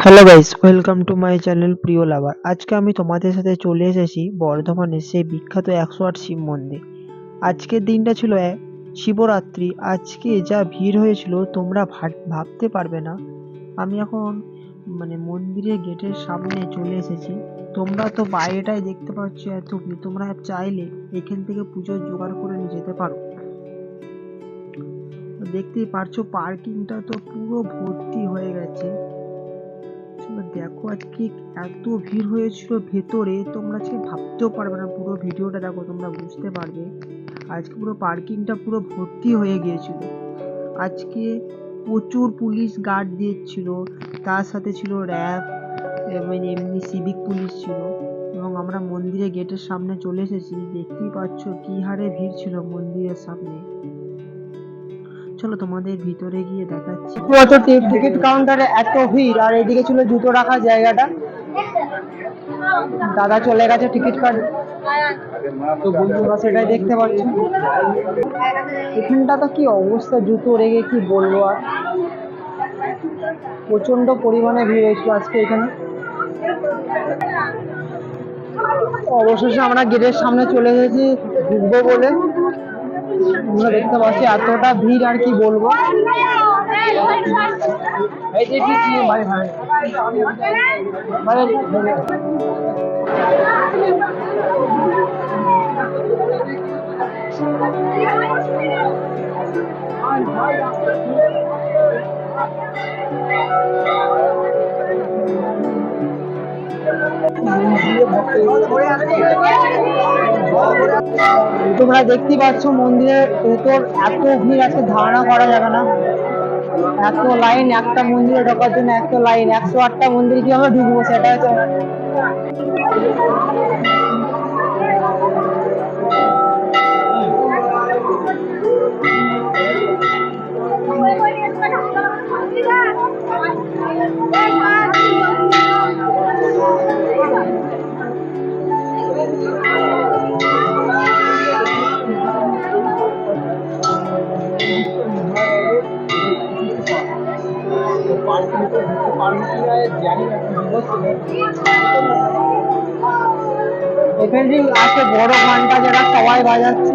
Hello guys, welcome to my channel প্রিয় লাভার। আজকে আমি তোমাদের সাথে চলে এসেছি বর্ধমানের সেই বিখ্যাত 108 শিব মন্দির। আজকের দিনটা ছিল শিবরাত্রি। আজকে যা ভিড় হয়েছিল তোমরা ভাবতে পারবে না। আমি এখন মন্দিরের গেটের সামনে চলে এসেছি। তোমরা তো বাইরেটাই দেখতে পাচ্ছ এত ভিড়। তোমরা চাইলে এখান থেকে পুজোর জোগাড় করে নিয়ে যেতে পারো। তো দেখতেই পারছো পার্কিংটা তো পুরো ভর্তি হয়ে গেছে। দেখো আজকে এত ভিড় হয়েছিল ভেতরে, তোমরা আজকে ভাবতেও পারবে না। পুরো ভিডিওটা দেখো, তোমরা বুঝতে পারবে। আজকে পুরো পার্কিংটা পুরো ভর্তি হয়ে গিয়েছিল। আজকে প্রচুর পুলিশ গার্ড দিয়েছিল, তার সাথে ছিল র্যাব, এমনি সিভিক পুলিশ ছিল। এবং আমরা মন্দিরের গেটের সামনে চলে এসেছি। দেখতেই পাচ্ছ কি হারে ভিড় ছিল মন্দিরের সামনে। চলো তোমাদের ভিতরে গিয়ে দেখাচ্ছি। টিকিট কাউন্টারে এত ভিড়, আর এদিকে ছিল জুতো রাখার জায়গাটা। দাদা চলে গেছে টিকিট কাট, তো বন্ধুরা সেটাই দেখতে পাচ্ছ। এখানটা তো কি অবস্থা, জুতো রেখে কি বলবো আর। প্রচন্ড পরিমাণে ভিড় হয়েছিল আজকে এখানে। অবশেষে আমরা গেটের সামনে চলে এসেছি ঢুকবো বলে। তোমরা দেখতে পাচ্ছি এতটা ভিড়, আর কি বলবো। তোমরা দেখতেই পাচ্ছ মন্দিরের ভেতর এত ভিড় আছে, ধারণা করা যাবে না। এত লাইন একটা মন্দিরে ঢোকার জন্য, এত লাইন। 108টা মন্দিরে কিভাবে ঢুকবো সেটা হচ্ছে। এখানে আছে বড় ঘন্টা, যেটা সবাই বাজাচ্ছে।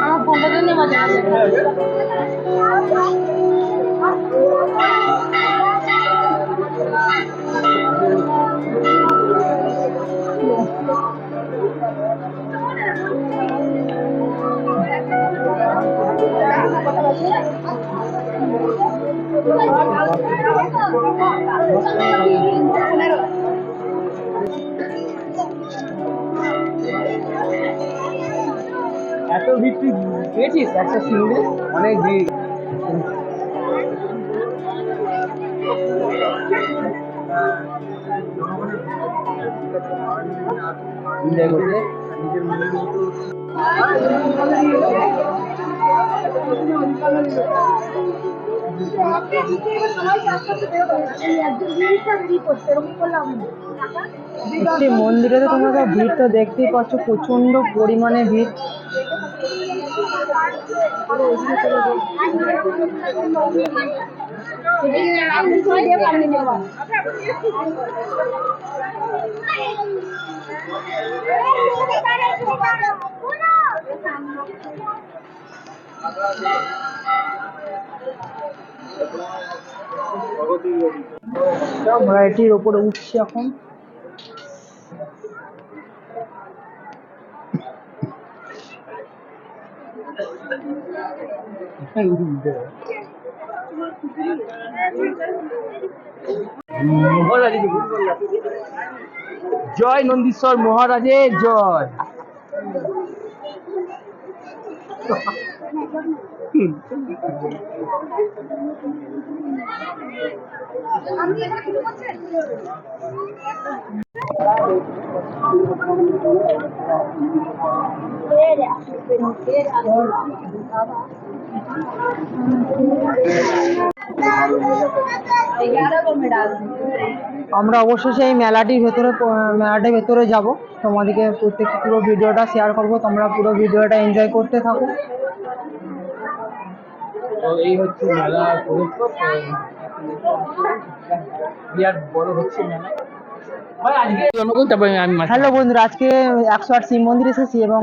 আমার ফোনটা দিয়ে বাজাচ্ছে। এত ভিড় তুই পেয়েছিস একটা সিঙ্গেল? অনেক ভিড়। মন্দিরে তো তোমরা ভিড় তো দেখতেই পাচ্ছ, প্রচন্ড পরিমাণে ভিড়। আমরা এটির ওপরে উঠছি এখন। জয় নন্দীশ্বর মহারাজের জয়। আমরা অবশ্যই এই মেলাটির ভেতরে যাব, তোমাদেরকে প্রত্যেক পুরো ভিডিওটা শেয়ার করব, তোমরা পুরো ভিডিওটা এনজয় করতে থাকো। তো এই হচ্ছে মেলা বিরাট বড় হচ্ছে মেলা। হ্যালো বন্ধুরা, আজকে 108 শিব মন্দির এসেছি এবং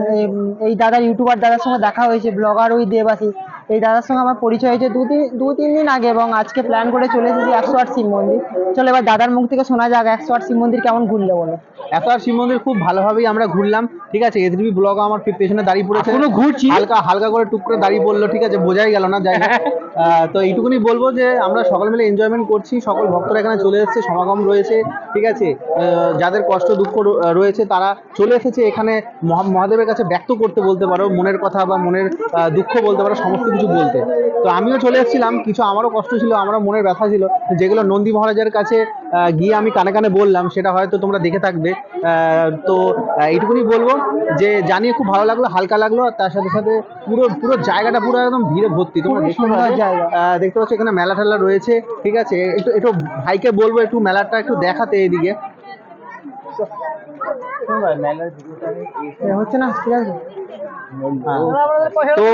এই দাদার ইউটিউবার দাদার সঙ্গে দেখা হয়েছে, ব্লগার ওই দেবাশিস। এই দাদার সঙ্গে আমার পরিচয় হয়েছে দু তিন দিন আগে এবং আজকে প্ল্যান করে চলে এসেছি 108 শিব মন্দির। চলো এবার দাদার মুখ থেকে শোনা যাক 108 শিব মন্দির কেমন ঘুরলে বলো। 108 শিব মন্দির খুব ভালোভাবেই আমরা ঘুরলাম, ঠিক আছে। এসডিবি ব্লগ আমার পেছনে দাঁড়িয়ে পড়েছে, এখনো ঘুরছি, হালকা হালকা করে টুক করে দাঁড়িয়ে পড়লো, ঠিক আছে, বোঝাই গেল না জায়গা। তো এইটুকুনি বলবো যে আমরা সকল মিলে এনজয়মেন্ট করছি, সকল ভক্তরা এখানে চলে এসেছে, সমাগম রয়েছে, ঠিক আছে। যাদের কষ্ট দুঃখ রয়েছে তারা চলে এসেছে এখানে মহাদেবের কাছে ব্যক্ত করতে, বলতে পারো মনের কথা বা মনের দুঃখ বলতে পারো, সমস্ত কিছু বলতে। তো আমিও চলে এসেছিলাম, কিছু আমারও কষ্ট ছিল, আমারও মনের ব্যথা ছিল, যেগুলো নন্দী মহারাজের কাছে গিয়ে আমি কানে কানে বললাম, সেটা হয়তো তোমরা দেখে থাকবে। তো এইটুকুনি বলবো যে জানিয়ে খুব ভালো লাগলো, হালকা লাগলো, আর তার সাথে সাথে পুরো জায়গাটা পুরো একদম ভিড়ে ভর্তি। তোমরা দেখতে পাচ্ছ এখানে মেলা টেলা রয়েছে, ঠিক আছে। একটু ভাইকে বলবো একটু মেলাটা একটু দেখাতে এদিকে। হচ্ছে না, ঠিক আছে। তো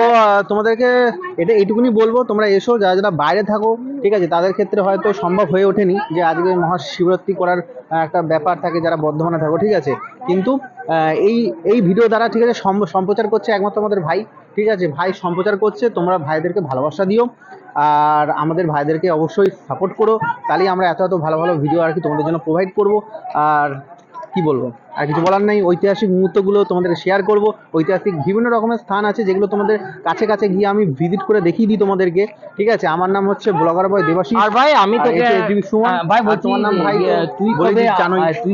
তোমাদেরকে এইটুকুনি বলবো, তোমরা এসো, যারা যারা বাইরে থাকো, ঠিক আছে, তাদের ক্ষেত্রে হয়তো সম্ভব হয়ে ওঠেনি যে আজকে মহাশিবরাত্রি করার একটা ব্যাপার থাকে যারা বর্ধমানে থাকো, ঠিক আছে। কিন্তু এই ভিডিও দ্বারা, ঠিক আছে, সম্প্রচার করছে একমাত্র আমাদের ভাই, ঠিক আছে। ভাই সম্প্রচার করছে, তোমরা ভাইদেরকে ভালোবাসা দিও আর আমাদের ভাইদেরকে অবশ্যই সাপোর্ট করো, তাহলেই আমরা এত ভালো ভালো ভিডিও আর কি তোমাদের জন্য প্রোভাইড করব। আর কি বলবো, আর কিছু বলার নেই। ঐতিহাসিক মুহূর্তগুলো তোমাদের শেয়ার করব, ঐতিহাসিক বিভিন্ন রকমের স্থান আছে যেগুলো তোমাদের কাছে কাছে গিয়ে আমি ভিজিট করে দেখিয়ে দিই তোমাদেরকে, ঠিক আছে। আমার নাম হচ্ছে ব্লগার বয় দেবাশিস। আর ভাই আমি তোকে ভাই বলছি, তোমার নাম ভাই তুই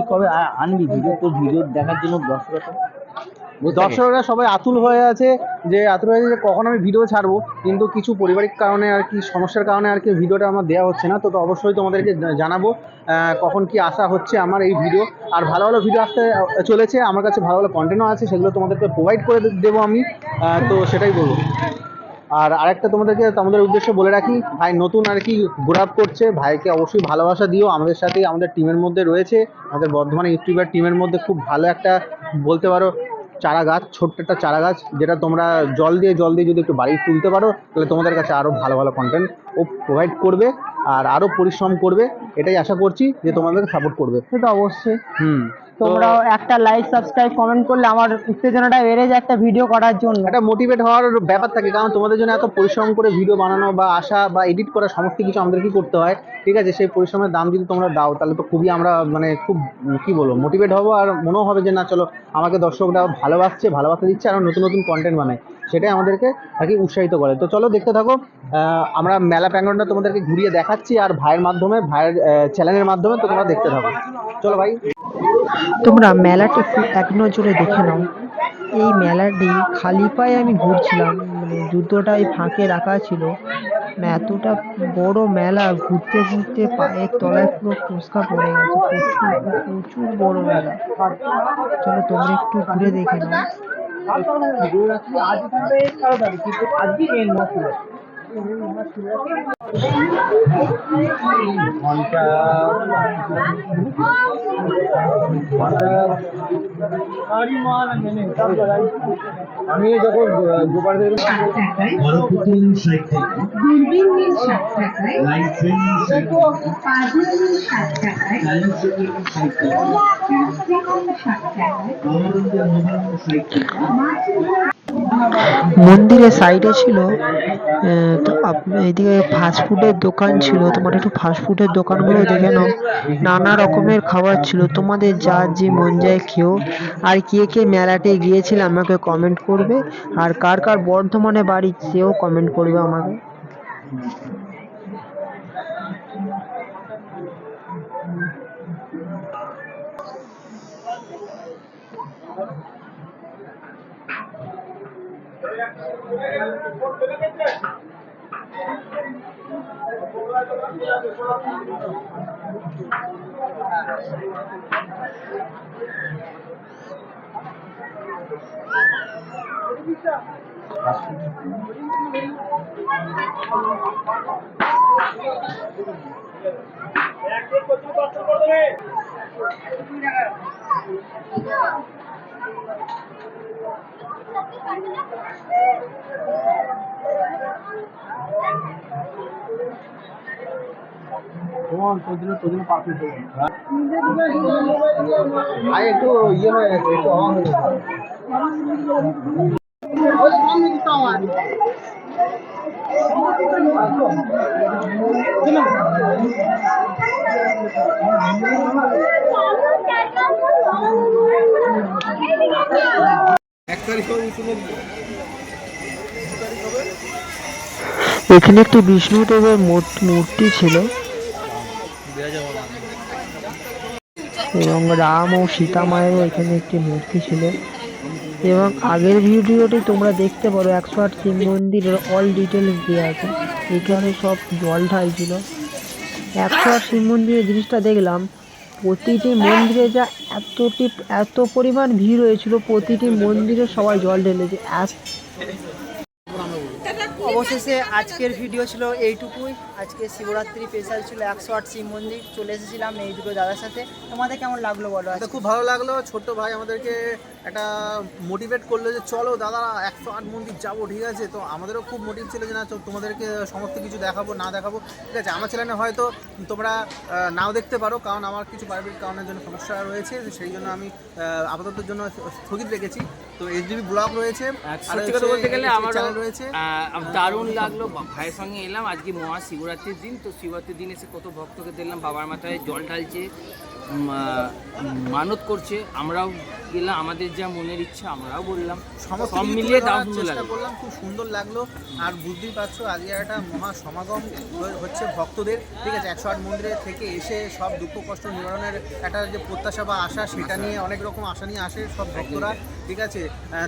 কবে আনবি ভিডিও? তোর ভিডিও দেখার জন্য দর্শকরা সবাই আতুল হয়ে আছে যে কখন আমি ভিডিও ছাড়বো, কিন্তু কিছু পারিবারিক কারণে আর কি, সমস্যার কারণে আর কি ভিডিওটা আমার দেওয়া হচ্ছে না। তো অবশ্যই তোমাদেরকে জানাবো কখন কি আসা হচ্ছে আমার এই ভিডিও। আর ভালো ভালো ভিডিও আসতে চলেছে, আমার কাছে ভালো ভালো কন্টেন্টও আছে, সেগুলো তোমাদেরকে প্রোভাইড করে দেবো আমি। তো সেটাই বলবো। আর আরেকটা তোমাদের উদ্দেশ্যে বলে রাখি, ভাই নতুন আর কি গ্রো আপ করছে, ভাইকে অবশ্যই ভালোবাসা দিও। আমাদের সাথে আমাদের টিমের মধ্যে রয়েছে, আমাদের বর্ধমানে ইউটিউবার টিমের মধ্যে খুব ভালো একটা বলতে পারো চারা গাছ, ছোট্ট একটা চারা গাছ, যেটা তোমরা জল দিয়ে যদি একটু বাড়ি তুলতে পারো, তাহলে তোমাদের কাছে আরও ভালো ভালো কন্টেন্ট ও প্রোভাইড করবে আর আরও পরিশ্রম করবে। এটাই আশা করছি যে তোমাদেরকে সাপোর্ট করবে। সেটা অবশ্যই। হুম। তোমরাও একটা লাইক সাবস্ক্রাইব কমেন্ট করলে আমার উত্তেজনাটা বেড়ে যায় একটা ভিডিও করার জন্য। একটা মোটিভেট হওয়ার ব্যাপার থাকে, কারণ তোমাদের জন্য এত পরিশ্রম করে ভিডিও বানানো বা আসা বা এডিট করা সমস্ত কিছু আমাদেরকেই করতে হয়, ঠিক আছে। সেই পরিশ্রমের দাম যদি তোমরা দাও, তাহলে তো খুবই আমরা মানে খুব কী বলবো মোটিভেট হবো, আর মনেও হবে যে না চলো আমাকে দর্শকরা ভালোবাসা দিচ্ছে, আর নতুন নতুন কন্টেন্ট বানায়, সেটাই আমাদেরকে আর কি উৎসাহিত করে। তো চলো দেখতে থাকো, আমরা মেলা প্যান্ডেলটা তোমাদেরকে ঘুরিয়ে দেখাচ্ছি, আর ভাইয়ের চ্যানেলের মাধ্যমে তো তোমরা দেখতে থাকো। চলো ভাই, তোমরা মেলাটি একটু এক নজরে দেখে নাও। এই মেলাটি খালি পায়ে আমি ঘুরছিলাম, মানে জুতোটা এই ফাঁকে রাখা ছিল। মানে এতটা বড় মেলা, ঘুরতে ঘুরতে পায়ের তলায় পুরো ফোস্কা পড়ে গেছে। প্রচুর বড় মেলা। চলো তোমরা একটু ঘুরে দেখে নাও। আমি যখন গোপালদের পুতুল ৬০ টাকা, দূরবীন নিন ৬০ টাকায়, লাইট ট্রেন ৬০ টাকা, পাজল নিন ৬০ টাকায়, সাইলেন্সার নিন ৬০ টাকায়, ক্যাপসিকাম ৬০ টাকায়, আমাদের মোবাইল ৬০ টাকা, মন্দিরের সাইডে ছিল তো এইদিকে ফাস্টফুডের দোকান ছিল। তোমার একটু ফাস্টফুডের দোকানগুলো দেখে নাও, নানা রকমের খাবার ছিল, তোমাদের যার যে মন যায় খেও। আর কে কে মেলাতে গিয়েছিলে আমাকে কমেন্ট করবে, আর কার কার বর্ধমানে বাড়ি সেও কমেন্ট করবে আমাকে। ভাই একটু ইয়ে হয়ে গেছে, একটু অবাক হয়ে গেছে। এখানে একটি বিষ্ণুদেবের মূর্তি ছিল এবং রাম ও সীতা মায়েরও এখানে একটি মূর্তি ছিল। এবং আগের ভিডিওটি তোমরা দেখতে পারো 108 শিব মন্দিরের অল ডিটেলস দেওয়া আছে। এখানে সব জল ঢালছিল। 108 শিব মন্দিরের জিনিসটা দেখলাম, প্রতিটি মন্দিরে যা এত পরিমাণ ভিড় হয়েছিল, প্রতিটি মন্দিরে সবাই জল ঢেলেছে। অবশেষে আজকের ভিডিও ছিল এইটুকুই। আজকে শিবরাত্রি স্পেশাল ছিল 108 শিব মন্দির চলে এসেছিলাম এই দুটো দাদার সাথে। তোমাদের কেমন লাগলো বলো? তো খুব ভালো লাগলো, ছোট্ট ভাই আমাদেরকে একটা মোটিভেট করলো যে চলো দাদা 108 মন্দির যাবো, ঠিক আছে। তো আমাদেরও খুব মোটিভ ছিল যে না তোমাদেরকে সমস্ত কিছু দেখাবো, না দেখাবো, ঠিক আছে। আমার চ্যানেলে হয়তো তোমরা নাও দেখতে পারো, কারণ আমার কিছু পারিবারিক কারণের জন্য সমস্যা রয়েছে, সেই জন্য আমি আপাতত জন্য স্থগিত রেখেছি। তো এইচডিবি ব্লগ রয়েছে, সত্যি কথা বলতে গেলে আমার চ্যানেল রয়েছে। দারুণ লাগলো, ভাইয়ের সঙ্গে এলাম। আজকে মহা শিবরাত্রির দিন, তো শিবরাত্রির দিন এসে কত ভক্তকে দেখলাম বাবার মাথায় জল ঢালছে, মানত করছে। আমরাও গেলাম, আমাদের যা মনের ইচ্ছা আমরাও বললাম, সমস্ত সব কিছু মিলিয়ে তুলে ধরার দারুণ চেষ্টা লাগলো। করলাম, খুব সুন্দর লাগলো। আর বুঝতেই পারছো আজকে একটা মহা সমাগম হচ্ছে ভক্তদের, ঠিক আছে। 108 মন্দিরে থেকে এসে সব দুঃখ কষ্ট নিবারণের একটা যে প্রত্যাশা বা আশা, সেটা নিয়ে অনেক রকম আশা নিয়ে আসে সব ভক্তরা, ঠিক আছে।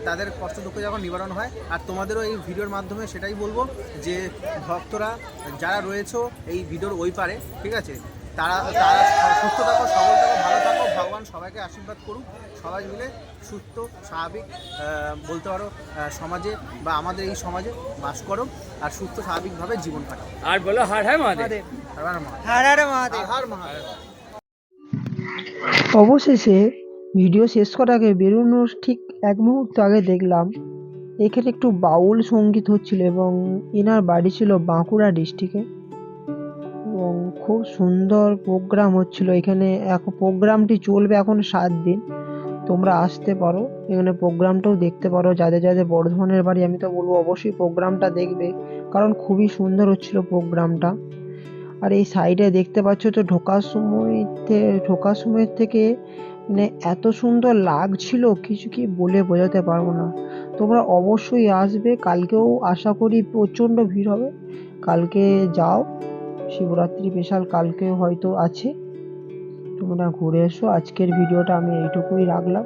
তাদের কষ্ট দুঃখ যখন নিবারণ হয়, আর তোমাদেরও এই ভিডিওর মাধ্যমে সেটাই বলবো যে ভক্তরা যারা রয়েছো এই ভিডিওর ওই পারে, ঠিক আছে, তারা সুস্থ থাকো, সবল থাকো, ভালো থাকো। ভগবান সবাইকে আশীর্বাদ করুক, সবাই মিলে সুস্থ স্বাভাবিক বলতে পারো সমাজে বা আমাদের এই সমাজে বাস করো, আর সুস্থ স্বাভাবিকভাবে জীবন কাটাও। আর বলো হার হ্যাঁ মহাদেব। হর হর মহাদেব। হর হর মহাদেব। হর মহাদেব। অবশেষে ভিডিও শেষ করার আগে বেরোনোর ঠিক 1 মুহূর্ত আগে দেখলাম এখানে একটু বাউল সঙ্গীত হচ্ছিল এবং এনার বাড়ি ছিল বাঁকুড়া ডিস্ট্রিক্টে এবং খুব সুন্দর প্রোগ্রাম হচ্ছিল এখানে। প্রোগ্রামটি চলবে এখন 7 দিন। তোমরা আসতে পারো, এখানে প্রোগ্রামটাও দেখতে পারো। যাদের যাদের বর্ধমানের বাড়ি আমি তো বলবো অবশ্যই প্রোগ্রামটা দেখবে, কারণ খুবই সুন্দর হচ্ছিল প্রোগ্রামটা। আর এই সাইডে দেখতে পাচ্ছ তো ঢোকার সময় থেকে মানে এত সুন্দর লাগছিল, কিছু কি বলে বোঝাতে পারবো না। তোমরা অবশ্যই আসবে, কালকেও আশা করি প্রচণ্ড ভিড় হবে। কালকে যাও, শিবরাত্রি স্পেশাল কালকে হয়তো আছে, তোমরা ঘুরে এসো। আজকের ভিডিওটা আমি এইটুকুই রাখলাম।